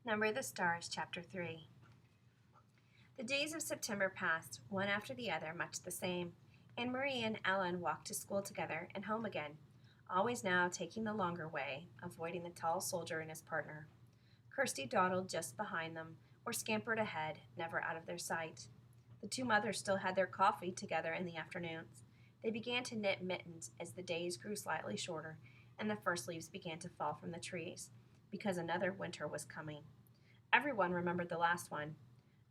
Number the Stars, Chapter 3. The days of September passed, one after the other, much the same. Anne Marie and Ellen walked to school together and home again, always now taking the longer way, avoiding the tall soldier and his partner. Kirsty dawdled just behind them, or scampered ahead, never out of their sight. The two mothers still had their coffee together in the afternoons. They began to knit mittens as the days grew slightly shorter and the first leaves began to fall from the trees, because another winter was coming. Everyone remembered the last one.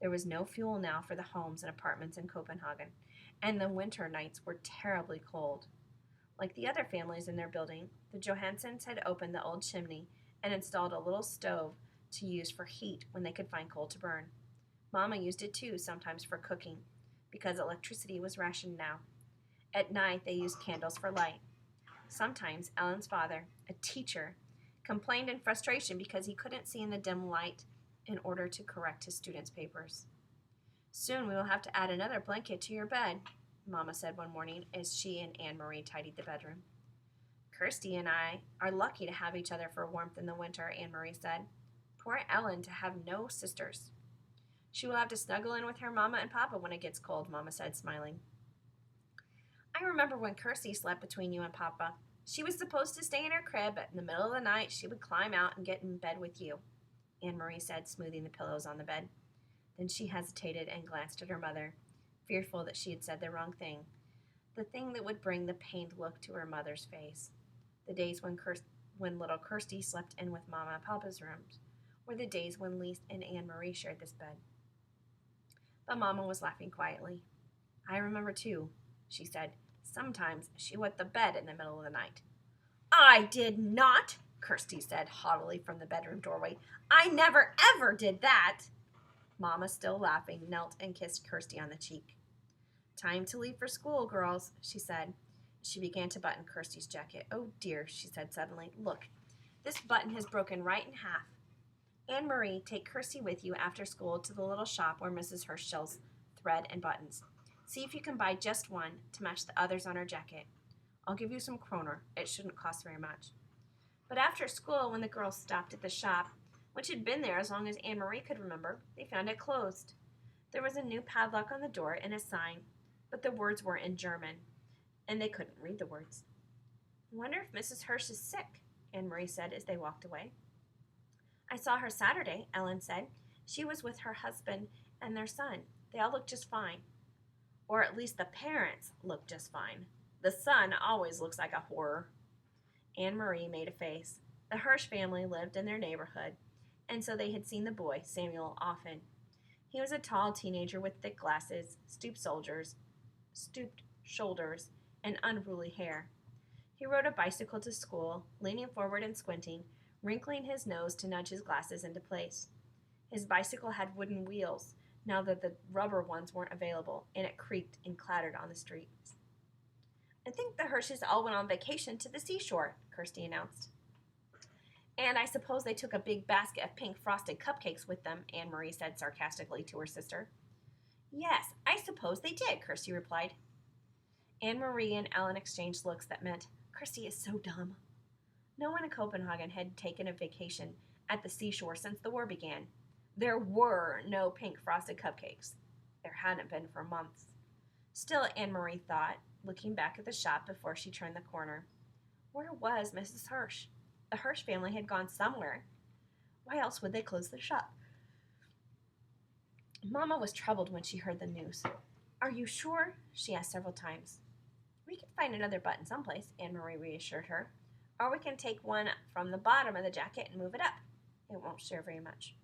There was no fuel now for the homes and apartments in Copenhagen, and the winter nights were terribly cold. Like the other families in their building, the Johansons had opened the old chimney and installed a little stove to use for heat when they could find coal to burn. Mama used it too, sometimes for cooking, because electricity was rationed now. At night, they used candles for light. Sometimes Ellen's father, a teacher, complained in frustration because he couldn't see in the dim light in order to correct his students' papers. "Soon we will have to add another blanket to your bed," Mama said one morning as she and Anne Marie tidied the bedroom. "Kirsty and I are lucky to have each other for warmth in the winter," Anne Marie said. "Poor Ellen to have no sisters." "She will have to snuggle in with her Mama and Papa when it gets cold," Mama said, smiling. "I remember when Kirsty slept between you and Papa. She was supposed to stay in her crib, but in the middle of the night she would climb out and get in bed with you," Anne Marie said, smoothing the pillows on the bed. Then she hesitated and glanced at her mother, fearful that she had said the wrong thing, the thing that would bring the pained look to her mother's face. The days when little Kirsty slept in with Mama and Papa's rooms were the days when Lise and Anne Marie shared this bed. But Mama was laughing quietly. "I remember too," she said. "Sometimes she wet the bed in the middle of the night." "I did not," Kirsty said haughtily from the bedroom doorway. "I never ever did that." Mama, still laughing, knelt and kissed Kirsty on the cheek. "Time to leave for school, girls," she said. She began to button Kirsty's jacket. "Oh dear," she said suddenly. "Look, this button has broken right in half. Anne Marie, take Kirsty with you after school to the little shop where Mrs. Hirsch sells thread and buttons. See if you can buy just one to match the others on her jacket. I'll give you some kroner. It shouldn't cost very much." But after school, when the girls stopped at the shop, which had been there as long as Anne Marie could remember, they found it closed. There was a new padlock on the door and a sign, but the words were in German, and they couldn't read the words. "I wonder if Mrs. Hirsch is sick," Anne Marie said as they walked away. "I saw her Saturday," Ellen said. "She was with her husband and their son. They all looked just fine. Or at least the parents looked just fine. The son always looks like a horror." Anne Marie made a face. The Hirsch family lived in their neighborhood, and so they had seen the boy, Samuel, often. He was a tall teenager with thick glasses, stooped shoulders, and unruly hair. He rode a bicycle to school, leaning forward and squinting, wrinkling his nose to nudge his glasses into place. His bicycle had wooden wheels, now that the rubber ones weren't available, and it creaked and clattered on the streets. "I think the Hirsches all went on vacation to the seashore," Kirsty announced. "And I suppose they took a big basket of pink frosted cupcakes with them," Anne Marie said sarcastically to her sister. "Yes, I suppose they did," Kirsty replied. Anne Marie and Ellen exchanged looks that meant, "Kirsty is so dumb." No one in Copenhagen had taken a vacation at the seashore since the war began. There were no pink frosted cupcakes. There hadn't been for months. Still, Anne Marie thought, looking back at the shop before she turned the corner, where was Mrs. Hirsch? The Hirsch family had gone somewhere. Why else would they close the shop? Mama was troubled when she heard the news. "Are you sure?" she asked several times. "We can find another button someplace," Anne Marie reassured her. "Or we can take one from the bottom of the jacket and move it up. It won't stir very much."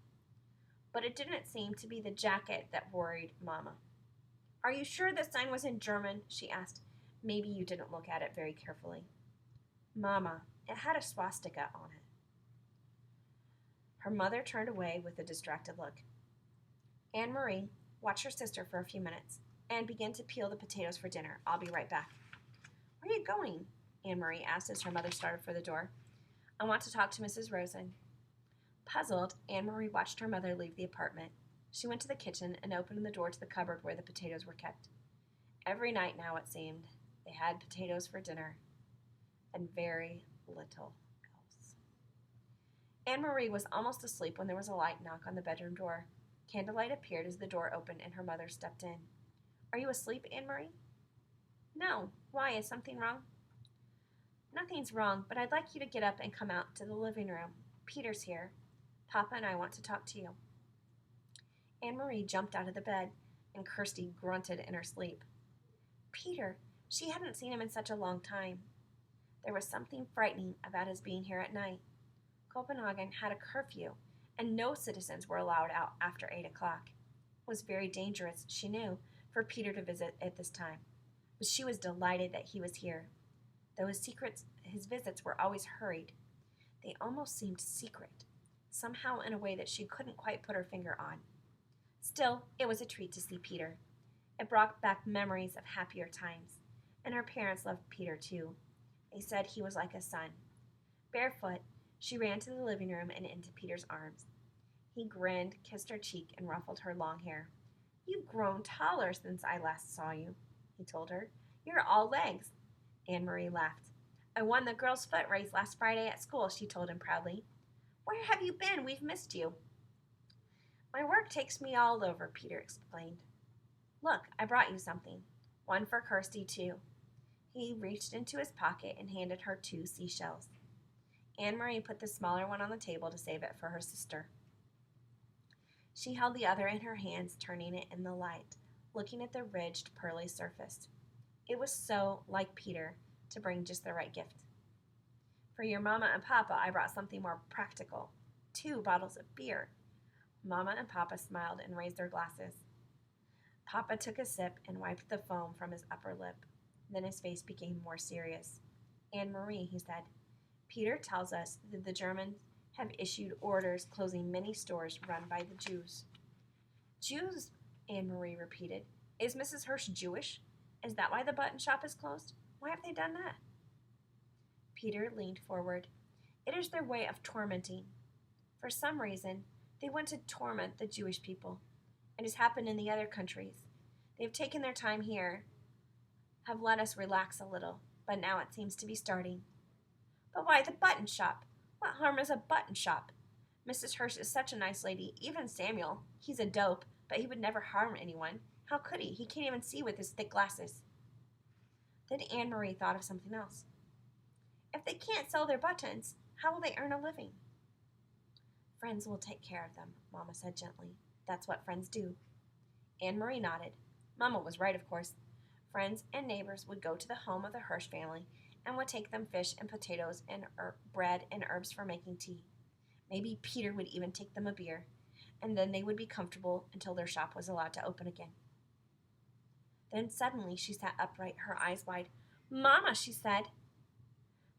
But it didn't seem to be the jacket that worried Mama. "Are you sure the sign was in German?" she asked. "Maybe you didn't look at it very carefully." "Mama, it had a swastika on it." Her mother turned away with a distracted look. Anne Marie, watch her sister for a few minutes and begin to peel the potatoes for dinner. I'll be right back." "Where are you going?" Anne Marie asked as her mother started for the door. "I want to talk to Mrs. Rosen." Puzzled, Anne Marie watched her mother leave the apartment. She went to the kitchen and opened the door to the cupboard where the potatoes were kept. Every night now, it seemed, they had potatoes for dinner, and very little else. Anne-Marie was almost asleep when there was a light knock on the bedroom door. Candlelight appeared as the door opened and her mother stepped in. "Are you asleep, Anne-Marie?" "No. Why? Is something wrong?" "Nothing's wrong, but I'd like you to get up and come out to the living room. Peter's here. Papa and I want to talk to you." Anne-Marie jumped out of the bed, and Kirsty grunted in her sleep. Peter! She hadn't seen him in such a long time. There was something frightening about his being here at night. Copenhagen had a curfew, and no citizens were allowed out after 8 o'clock. It was very dangerous, she knew, for Peter to visit at this time, but she was delighted that he was here. Though his visits were always hurried, they almost seemed secret, somehow in a way that she couldn't quite put her finger on. Still, it was a treat to see Peter. It brought back memories of happier times, and her parents loved Peter too. They said he was like a son. Barefoot, she ran to the living room and into Peter's arms. He grinned, kissed her cheek, and ruffled her long hair. "You've grown taller since I last saw you," he told her. "You're all legs." Anne-Marie laughed. "I won the girls' foot race last Friday at school," she told him proudly. "Where have you been? We've missed you." "My work takes me all over," Peter explained. "Look, I brought you something. One for Kirsty, too." He reached into his pocket and handed her 2 seashells. Anne-Marie put the smaller one on the table to save it for her sister. She held the other in her hands, turning it in the light, looking at the ridged, pearly surface. It was so like Peter to bring just the right gift. "For your Mama and Papa, I brought something more practical. 2 bottles of beer." Mama and Papa smiled and raised their glasses. Papa took a sip and wiped the foam from his upper lip. Then his face became more serious. "Anne-Marie," he said, "Peter tells us that the Germans have issued orders closing many stores run by the Jews." "Jews?" Anne-Marie repeated. "Is Mrs. Hirsch Jewish? Is that why the button shop is closed? Why have they done that?" Peter leaned forward. "It is their way of tormenting. For some reason, they want to torment the Jewish people. It has happened in the other countries. They have taken their time here, have let us relax a little, but now it seems to be starting." "But why the button shop? What harm is a button shop? Mrs. Hirsch is such a nice lady. Even Samuel, he's a dope, but he would never harm anyone. How could he? He can't even see with his thick glasses." Then Anne-Marie thought of something else. "If they can't sell their buttons, how will they earn a living?" "Friends will take care of them," Mama said gently. "That's what friends do." Anne-Marie nodded. Mama was right, of course. Friends and neighbors would go to the home of the Hirsch family and would take them fish and potatoes and bread and herbs for making tea. Maybe Peter would even take them a beer, and then they would be comfortable until their shop was allowed to open again. Then suddenly she sat upright, her eyes wide. "Mama," she said.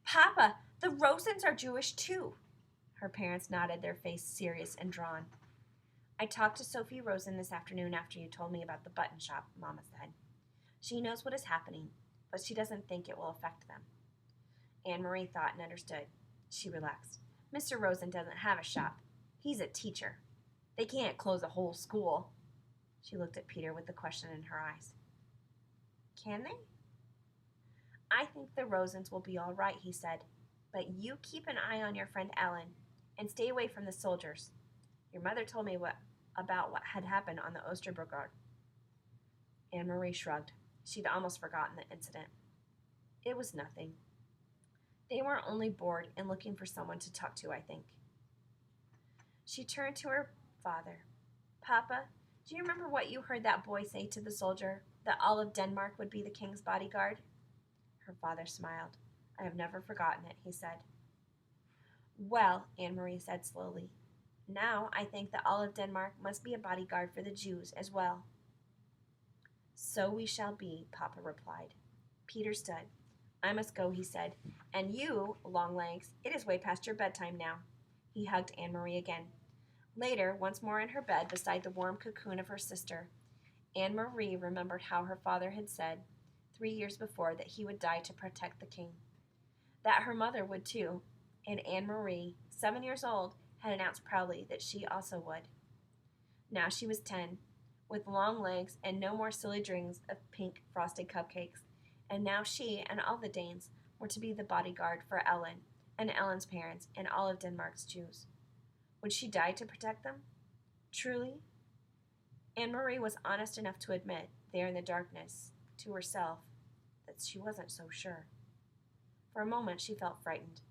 "Papa, the Rosens are Jewish too." Her parents nodded, their face serious and drawn. "I talked to Sophie Rosen this afternoon after you told me about the button shop," Mama said. "She knows what is happening, but she doesn't think it will affect them." Anne-Marie thought and understood. She relaxed. "Mr. Rosen doesn't have a shop. He's a teacher. They can't close a whole school." She looked at Peter with the question in her eyes. "Can they?" "I think the Rosens will be all right," he said. "But you keep an eye on your friend Ellen, and stay away from the soldiers. Your mother told me about what had happened on the Osterbrugard." Anne-Marie shrugged. She'd almost forgotten the incident. It was nothing. They were only bored and looking for someone to talk to, I think. She turned to her father. "Papa, do you remember what you heard that boy say to the soldier, that all of Denmark would be the king's bodyguard?" Her father smiled. "I have never forgotten it," he said. "Well," Anne-Marie said slowly, "now I think that all of Denmark must be a bodyguard for the Jews as well." "So we shall be," Papa replied. Peter stood. "I must go," he said. "And you, Longlegs, it is way past your bedtime now." He hugged Anne-Marie again. Later, once more in her bed beside the warm cocoon of her sister, Anne-Marie remembered how her father had said 3 years before that he would die to protect the king. That her mother would too, and Anne-Marie, 7 years old, had announced proudly that she also would. Now she was 10, with long legs and no more silly dreams of pink frosted cupcakes, and now she and all the Danes were to be the bodyguard for Ellen and Ellen's parents and all of Denmark's Jews. Would she die to protect them? Truly? Anne Marie was honest enough to admit, there in the darkness, to herself, that she wasn't so sure. For a moment she felt frightened.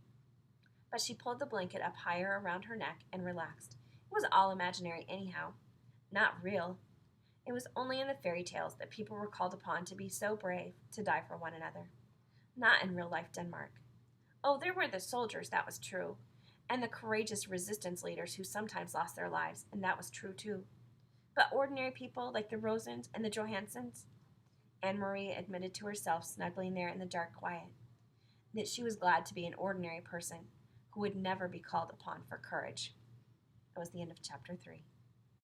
But she pulled the blanket up higher around her neck and relaxed. It was all imaginary anyhow, not real. It was only in the fairy tales that people were called upon to be so brave, to die for one another. Not in real life Denmark. Oh, there were the soldiers, that was true, and the courageous resistance leaders who sometimes lost their lives, and that was true too. But ordinary people like the Rosens and the Johansons? Anne Marie admitted to herself, snuggling there in the dark quiet, that she was glad to be an ordinary person who would never be called upon for courage. That was the end of chapter 3.